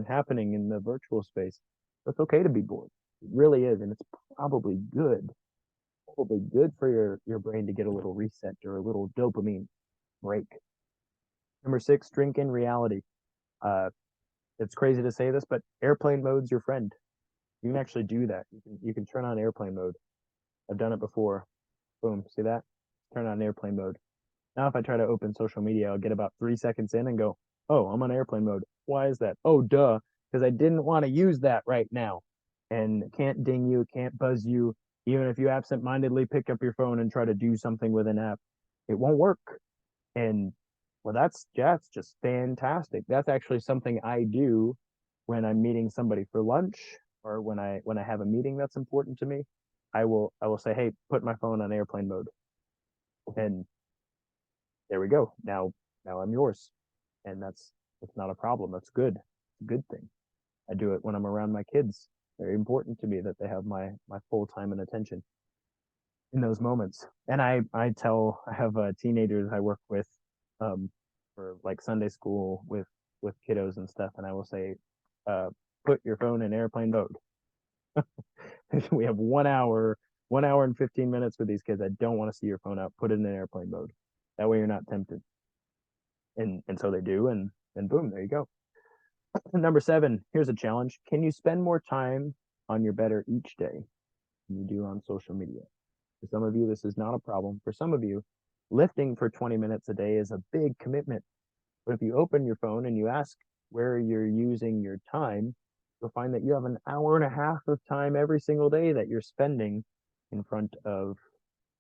A: happening in the virtual space. It's okay to be bored. It really is. And it's probably good for your brain to get a little reset or a little dopamine break. Number 6, drink in reality. Uh, it's crazy to say this, but airplane mode's your friend. You can actually do that. You can turn on airplane mode. I've done it before. Boom. See that? Turn on airplane mode. Now, if I try to open social media, I'll get about 3 seconds in and go, oh, I'm on airplane mode. Why is that? Oh, duh, because I didn't want to use that right now. And it can't ding you, can't buzz you. Even if you absentmindedly pick up your phone and try to do something with an app, it won't work. And well, that's just fantastic. That's actually something I do when I'm meeting somebody for lunch or when I have a meeting that's important to me. I will say, hey, put my phone on airplane mode. And there we go. Now I'm yours. And that's not a problem. That's good. It's a good thing. I do it when I'm around my kids. Very important to me that they have my full time and attention in those moments. And I have teenagers I work with for like Sunday school with kiddos and stuff, and I will say uh, put your phone in airplane mode. We have 1 hour, 1 hour and 15 minutes with these kids. I don't want to see your phone out. Put it in airplane mode. That way you're not tempted. And so they do, and boom, there you go. Number seven, here's a challenge. Can you spend more time on your better each day than you do on social media? For some of you, this is not a problem. For some of you, lifting for 20 minutes a day is a big commitment. But if you open your phone and you ask where you're using your time, you'll find that you have an hour and a half of time every single day that you're spending in front of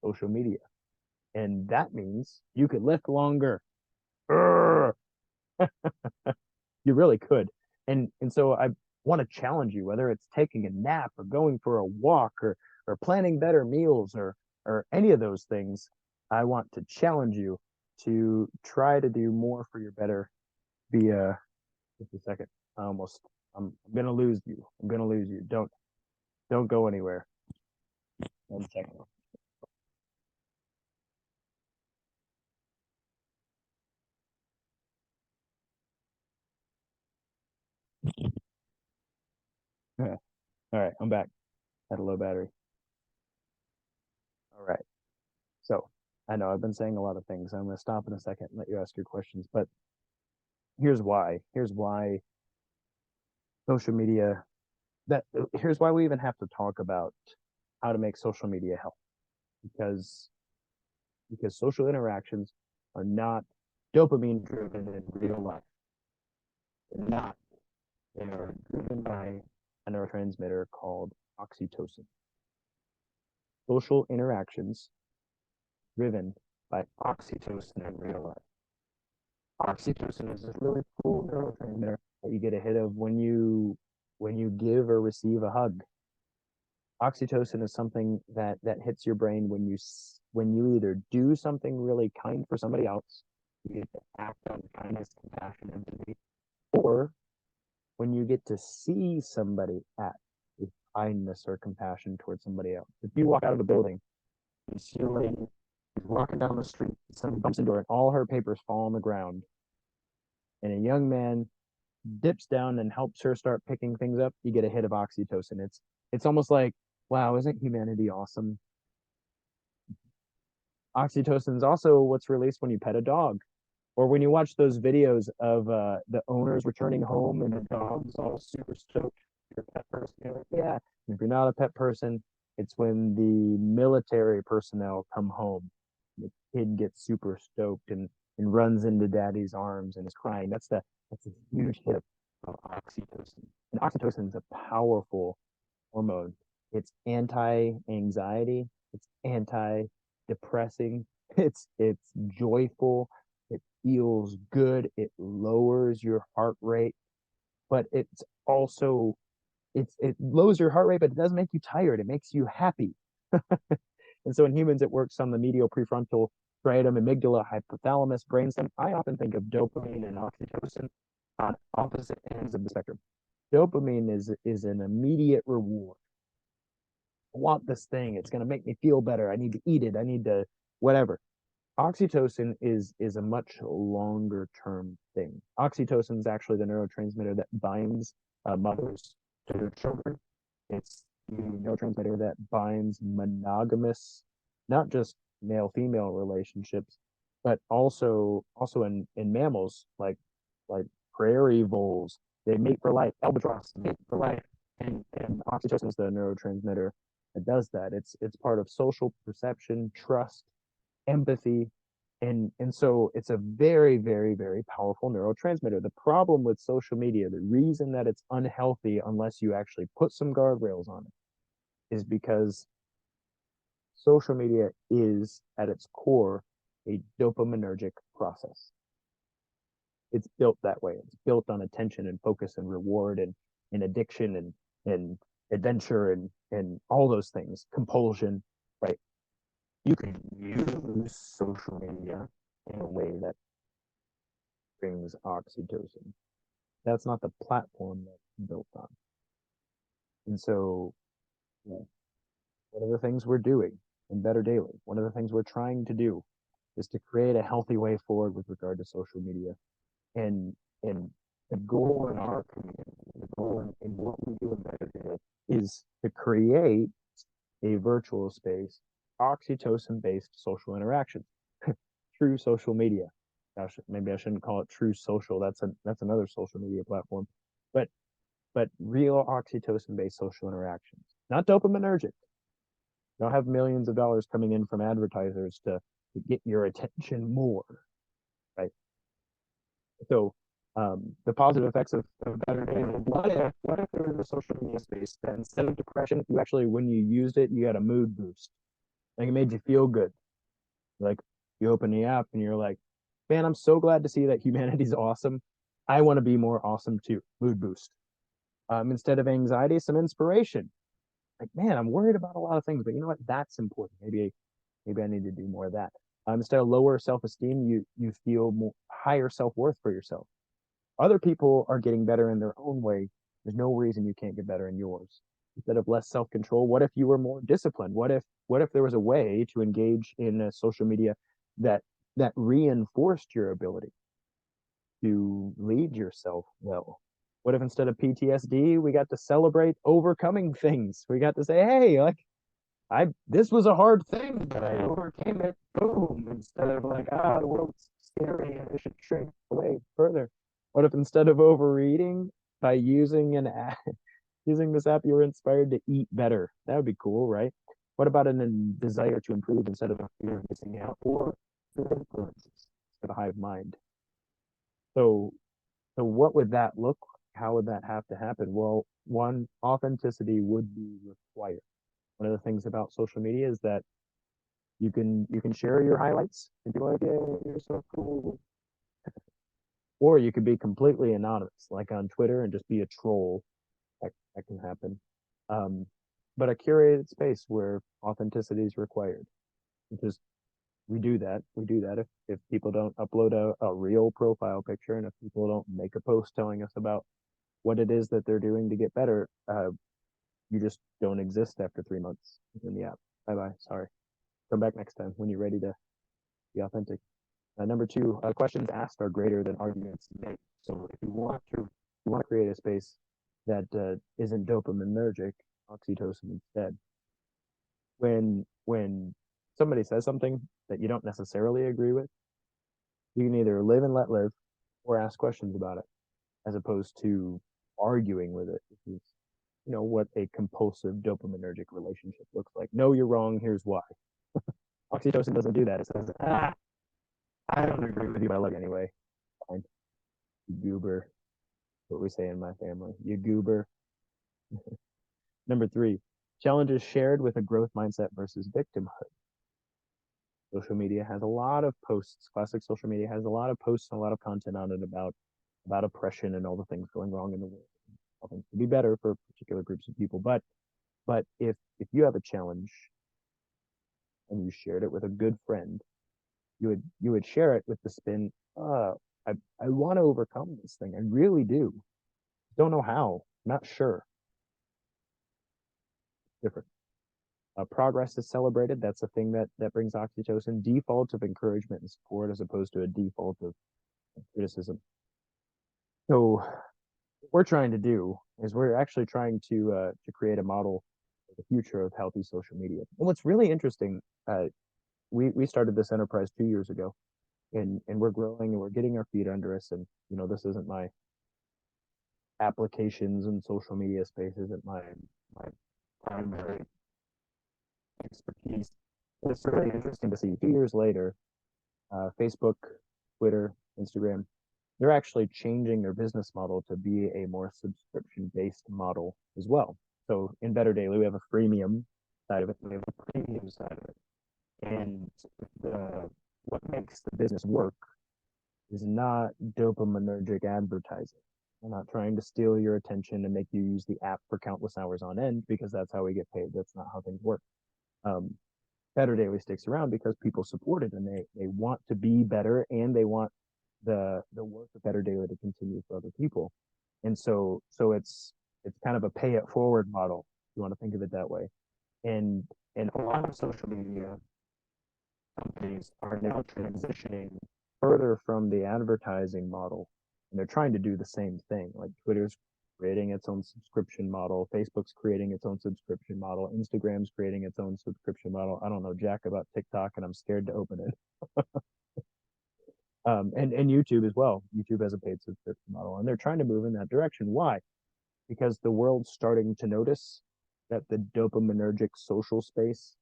A: social media. And that means you could lift longer. Urgh! You really could. And so I want to challenge you, whether it's taking a nap or going for a walk or planning better meals or any of those things. I want to challenge you to try to do more for your better via just a second. I almost I'm gonna lose you. I'm gonna lose you. Don't go anywhere. 1 second. All right, I'm back. Had a low battery. All right. So I know I've been saying a lot of things. I'm gonna stop in a second and let you ask your questions. But here's why. Here's why social media that here's why we even have to talk about how to make social media help because social interactions are not dopamine driven in real life. They're not. They are driven by a neurotransmitter called oxytocin. Social interactions driven by oxytocin in real life. Oxytocin is this really cool neurotransmitter that you get a hit of when you give or receive a hug. Oxytocin is something that hits your brain when you either do something really kind for somebody else, you get to act on kindness, compassion, empathy, or when you get to see somebody act with kindness or compassion towards somebody else. If you walk out of a building, you see a lady who's walking down the street, somebody bumps into her, and all her papers fall on the ground, and a young man dips down and helps her start picking things up, you get a hit of oxytocin. It's almost like, wow, isn't humanity awesome? Oxytocin is also what's released when you pet a dog or when you watch those videos of the owners returning home and the dog's all super stoked. You're a pet person. You're like, yeah. And if you're not a pet person, it's when the military personnel come home. The kid gets super stoked and runs into daddy's arms and is crying. That's a huge hit of oxytocin. And oxytocin is a powerful hormone. It's anti-anxiety, it's anti-depressing, it's joyful, it feels good, it lowers your heart rate, but it's also it lowers your heart rate, but it doesn't make you tired. It makes you happy. And so in humans, it works on the medial prefrontal striatum, amygdala, hypothalamus, brainstem. I often think of dopamine and oxytocin on opposite ends of the spectrum. Dopamine is an immediate reward. I want this thing. It's going to make me feel better. I need to eat it. I need to whatever. Oxytocin is a much longer term thing. Oxytocin is actually the neurotransmitter that binds mothers to their children. It's the neurotransmitter that binds monogamous, not just male female relationships, but also in mammals like prairie voles. They mate for life. Albatross mate for life. And oxytocin is the neurotransmitter that does that. It's part of social perception, trust, empathy, and so it's a very, very, very powerful neurotransmitter. The problem with social media, the reason that it's unhealthy unless you actually put some guardrails on it, is because social media is at its core a dopaminergic process. It's built that way. It's built on attention and focus and reward and addiction and adventure and all those things, compulsion, right? You can use social media in a way that brings oxytocin. That's not the platform that's built on. And so, you know, one of the things we're doing in Better Daily, one of the things we're trying to do is to create a healthy way forward with regard to social media. And the goal in our community, the goal in what we do in Better Daily is to create a virtual space, oxytocin based social interactions, true social media. Gosh, maybe I shouldn't call it true social. That's another social media platform, but real oxytocin based social interactions, not dopaminergic. Don't have millions of dollars coming in from advertisers to get your attention more, right? So the positive effects of better dating. What if there was a social media space that instead of depression, you actually, when you used it, you had a mood boost. Like it made you feel good. Like you open the app and you're like, man, I'm so glad to see that humanity's awesome. I want to be more awesome too. Mood boost. Instead of anxiety, some inspiration. Like, man, I'm worried about a lot of things, but you know what? That's important. Maybe I need to do more of that. Instead of lower self-esteem, you feel more higher self-worth for yourself. Other people are getting better in their own way. There's no reason you can't get better in yours. Instead of less self-control, what if you were more disciplined? What if there was a way to engage in social media that reinforced your ability to lead yourself well? What if instead of PTSD, we got to celebrate overcoming things? We got to say, hey, like this was a hard thing, but I overcame it. Boom. Instead of like, the world's scary and I should shrink away further. What if instead of overeating, by using an app, using this app, you were inspired to eat better? That would be cool, right? What about a desire to improve instead of a fear of missing out or the influences of a hive mind? So, what would that look like? How would that have to happen? Well, one, authenticity would be required. One of the things about social media is that you can share your highlights and be like, "Yeah, you're so cool," or you could be completely anonymous, like on Twitter, and just be a troll. That can happen. Um, but a curated space where authenticity is required. Because we do that. We do that if people don't upload a real profile picture and if people don't make a post telling us about what it is that they're doing to get better, you just don't exist after 3 months in the app. Bye bye. Sorry. Come back next time when you're ready to be authentic. Number two, questions asked are greater than arguments made. So if you want to create a space that isn't dopaminergic, oxytocin instead. When somebody says something that you don't necessarily agree with, you can either live and let live, or ask questions about it, as opposed to arguing with it. Which is, what a compulsive dopaminergic relationship looks like. No, you're wrong. Here's why. Oxytocin doesn't do that. It says, I don't agree with you, but I love you anyway. Fine. You goober. What we say in my family. You goober. Number three, challenges shared with a growth mindset versus victimhood. Social media has a lot of posts. Classic social media has a lot of posts and a lot of content on it about oppression and all the things going wrong in the world. All things to be better for particular groups of people. But if you have a challenge and you shared it with a good friend, you would share it with the spin, I want to overcome this thing. I really do. Don't know how. Not sure. Different. Progress is celebrated. That's a thing that brings oxytocin. Default of encouragement and support as opposed to a default of criticism. So what we're trying to do is we're actually trying to create a model for the future of healthy social media. And what's really interesting, we started this enterprise 2 years ago, and we're growing and we're getting our feet under us. And this isn't my applications and social media space isn't my primary expertise. It's really interesting to see 2 years later, Facebook, Twitter, Instagram, they're actually changing their business model to be a more subscription based model as well. So in Better Daily, we have a freemium side of it, we have a premium side of it. And what makes the business work is not dopaminergic advertising. We're not trying to steal your attention and make you use the app for countless hours on end because that's how we get paid. That's not how things work. Um, Better Daily sticks around because people support it and they want to be better and they want the work of Better Daily to continue for other people. And so it's kind of a pay it forward model, if you want to think of it that way. And a lot of social media companies are now transitioning further from the advertising model, and they're trying to do the same thing. Like Twitter's creating its own subscription model. Facebook's creating its own subscription model. Instagram's creating its own subscription model. I don't know jack about TikTok, and I'm scared to open it. And YouTube as well. YouTube has a paid subscription model, and they're trying to move in that direction. Why? Because the world's starting to notice that the dopaminergic social space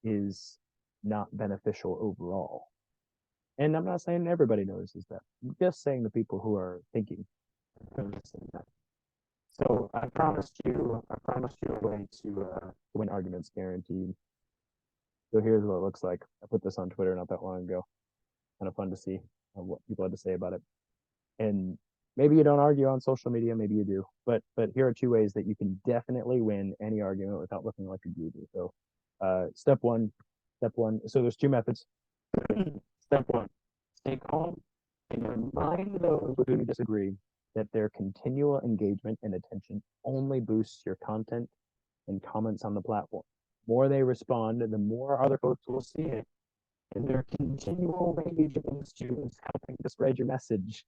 A: is not beneficial overall. And I'm not saying everybody notices that. I'm just saying the people who are thinking are noticing that. So I promised you a way to win arguments guaranteed. So here's what it looks like. I put this on Twitter not that long ago. Kind of fun to see what people had to say about it. And maybe you don't argue on social media, maybe you do. But here are two ways that you can definitely win any argument without looking like a guru. So step one, step one. So there's two methods. Step one, stay calm and remind those with whom you disagree that their continual engagement and attention only boosts your content and comments on the platform. The more they respond, the more other folks will see it. And their continual rage against you is helping to spread your message.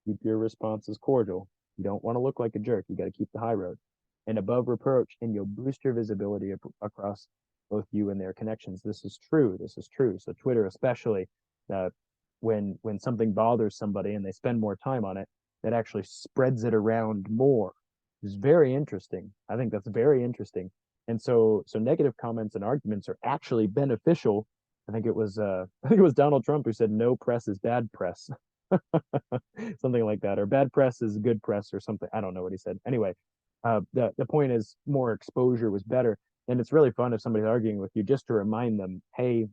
A: Keep your responses cordial. You don't want to look like a jerk. You got to keep the high road and above reproach, and you'll boost your visibility across both you and their connections. This is true. This is true. So Twitter, especially, uh, when something bothers somebody and they spend more time on it, that actually spreads it around more. It's very interesting. I think that's very interesting. And so negative comments and arguments are actually beneficial. I think it was Donald Trump who said no press is bad press. Something like that, or bad press is good press, or something. I don't know what he said. Anyway, the point is more exposure was better, and it's really fun if somebody's arguing with you just to remind them, hey,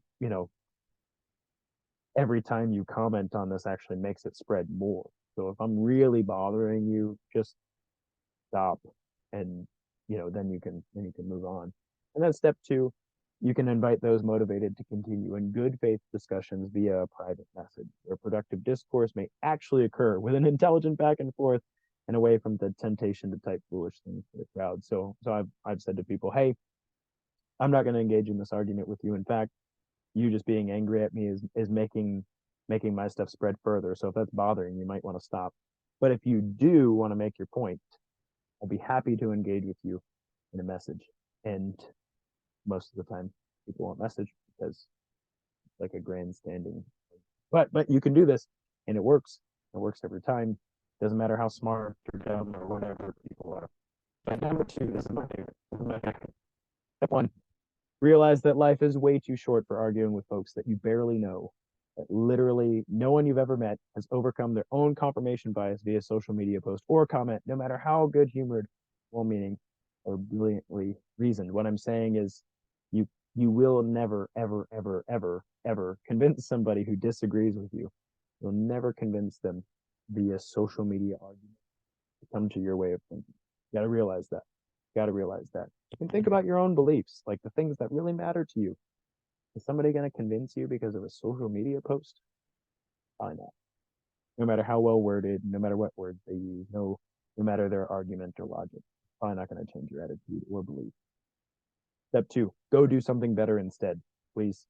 A: every time you comment on this actually makes it spread more. So if I'm really bothering you, just stop, and then you can move on. And then step two, you can invite those motivated to continue in good faith discussions via a private message, where productive discourse may actually occur with an intelligent back and forth and away from the temptation to type foolish things for the crowd. So I've said to people, hey, I'm not going to engage in this argument with you. In fact, you just being angry at me is making my stuff spread further. So if that's bothering you, you might want to stop. But if you do want to make your point, I'll be happy to engage with you in a message. And most of the time, people won't message because it's like a grandstanding. But you can do this, and it works. It works every time. Doesn't matter how smart or dumb or whatever people are. And number two, this is my favorite. This is my favorite. Step one, realize that life is way too short for arguing with folks that you barely know. That literally no one you've ever met has overcome their own confirmation bias via social media post or comment, no matter how good humored, well meaning, or brilliantly reasoned. What I'm saying is you you will never, ever, ever, ever, ever convince somebody who disagrees with you. You'll never convince them via social media argument to come to your way of thinking. You gotta realize that. You gotta realize that. And think about your own beliefs, like the things that really matter to you. Is somebody going to convince you because of a social media post? Probably not. No matter how well worded, no matter what words they use, no matter their argument or logic, probably not going to change your attitude or belief. Step two, go do something better instead, please.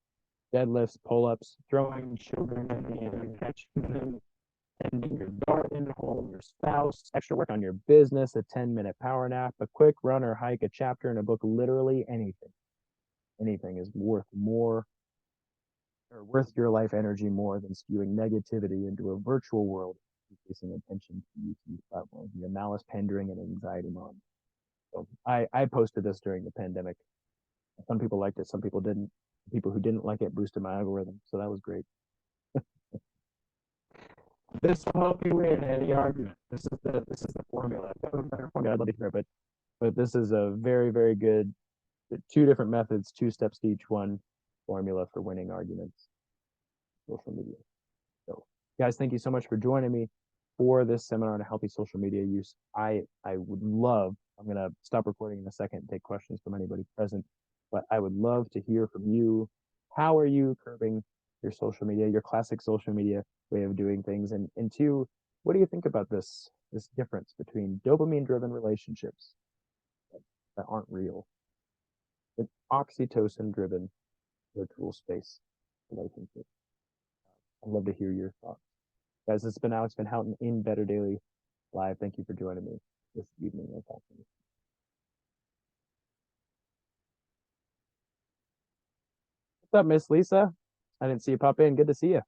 A: Deadlifts, pull-ups, throwing children in the air and catching them, tending your garden, home, your spouse, extra work on your business, a 10-minute power nap, a quick run or hike, a chapter in a book, literally anything. Anything is worth more or worth your life energy more than spewing negativity into a virtual world, increasing attention to YouTube platforms, via malice, pandering, and anxiety mom. So I posted this during the pandemic. Some people liked it, some people didn't. People who didn't like it boosted my algorithm, so that was great. This will help you win any argument. This is the formula. I'd love to hear it, but this is a very, very good two different methods, two steps to each one formula for winning arguments, social media. So, guys, thank you so much for joining me for this seminar on healthy social media use. I would love, I'm going to stop recording in a second and take questions from anybody present, but I would love to hear from you. How are you curbing your social media, your classic social media way of doing things? And two, what do you think about this difference between dopamine-driven relationships that aren't real and oxytocin-driven virtual space relationships? I'd love to hear your thoughts. Guys, this has been Alex VanHouten in Better Daily. live. Thank you for joining me this evening. What's up, Miss Lisa? I didn't see you pop in. Good to see you.